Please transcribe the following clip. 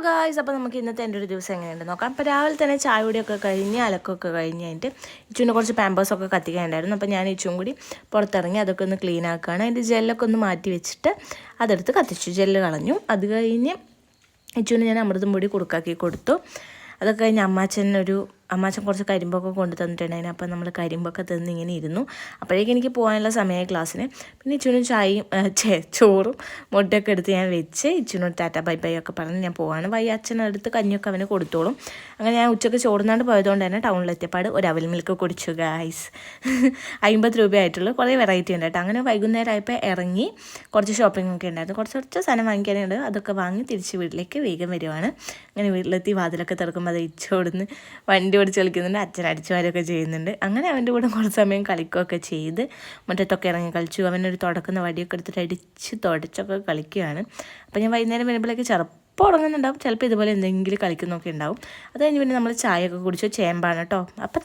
Guys, അപ്പോൾ നമുക്ക് ഇന്നത്തെ എൻ്റെ ഒരു ദിവസം എങ്ങനെയുണ്ട് നോക്കാം. അപ്പോൾ രാവിലെ തന്നെ ചായ കുടിയൊക്കെ കഴിഞ്ഞ് അലക്കൊക്കെ കഴിഞ്ഞിട്ട് ഇച്ചുവിന് കുറച്ച് പാമ്പേഴ്സൊക്കെ കത്തിക്കാനുണ്ടായിരുന്നു. അപ്പോൾ ഞാൻ ഇച്ചും കൂടി പുറത്തിറങ്ങി അതൊക്കെ ഒന്ന് ക്ലീൻ ആക്കുകയാണ്. അതിൻ്റെ ജെല്ലൊക്കെ ഒന്ന് മാറ്റി വെച്ചിട്ട് അതെടുത്ത് കത്തിച്ചു, ജെല്ല് കളഞ്ഞു. അത് കഴിഞ്ഞ് ഇച്ചുവിന് ഞാൻ അമൃതം പൊടി കുറുക്കാക്കി കൊടുത്തു. അതൊക്കെ കഴിഞ്ഞ് അമ്മാച്ചൻ കുറച്ച് കരിമ്പൊക്കെ കൊണ്ട് തന്നിട്ടുണ്ടായിരുന്നു. അപ്പോൾ നമ്മൾ കരിമ്പൊക്കെ തന്ന് ഇങ്ങനെ ഇരുന്നു. അപ്പോഴേക്കും എനിക്ക് പോകാനുള്ള സമയമായി ക്ലാസ്സിന്. പിന്നെ ഇച്ചുവിനും ചായയും ചോറും മുട്ടയൊക്കെ എടുത്ത് ഞാൻ വെച്ച് ഇച്ചുവിനോട് ടാറ്റ ബൈ ബൈ ഒക്കെ പറഞ്ഞ് ഞാൻ പോവാണ്. അച്ഛനടുത്ത് കഞ്ഞിയൊക്കെ അവന് കൊടുത്തോളും. അങ്ങനെ ഞാൻ ഉച്ചയ്ക്ക് ചോറുന്നാണ്ട് പോയതുകൊണ്ട് തന്നെ ടൗണിലെത്തിയപ്പാട് ഒരു അവൽ മിൽക്ക് കുടിച്ചു ഗായ്സ്. 50 രൂപയായിട്ടുള്ളൂ. കുറേ വെറൈറ്റി ഉണ്ട് കേട്ടോ. അങ്ങനെ വൈകുന്നേരം ആയപ്പോൾ ഇറങ്ങി കുറച്ച് ഷോപ്പിംഗ് ഒക്കെ ഉണ്ടായിരുന്നു. കുറച്ച് സാധനം വാങ്ങിക്കാനുണ്ട്. അതൊക്കെ വാങ്ങി തിരിച്ച് വീട്ടിലേക്ക് വേഗം വരുവാണ്. അങ്ങനെ വീട്ടിലെത്തി വാതിലൊക്കെ തുറക്കുമ്പോൾ അത് ഇച്ചോടുന്ന് വണ്ടി ഓടിച്ച് കളിക്കുന്നുണ്ട്. അച്ഛൻ അടിച്ചുവാരൊക്കെ ചെയ്യുന്നുണ്ട്. അങ്ങനെ അവൻ്റെ കൂടെ കുറച്ച് സമയം കളിക്കുകയൊക്കെ ചെയ്ത് മുറ്റത്തൊക്കെ ഇറങ്ങി കളിച്ചു. അവനൊരു തുടക്കുന്ന വടിയൊക്കെ എടുത്തിട്ട് അടിച്ച് തുടച്ചൊക്കെ കളിക്കുകയാണ്. അപ്പോൾ ഞാൻ വൈകുന്നേരം വരുമ്പോഴേക്ക് ചിലപ്പോൾ ഉറങ്ങുന്നുണ്ടാവും, ചിലപ്പോൾ ഇതുപോലെ എന്തെങ്കിലും കളിക്കുന്നൊക്കെ ഉണ്ടാവും. അത് കഴിഞ്ഞ് പിന്നെ നമ്മൾ ചായയൊക്കെ കുടിച്ചു. ചേമ്പാണ് കേട്ടോ. അപ്പം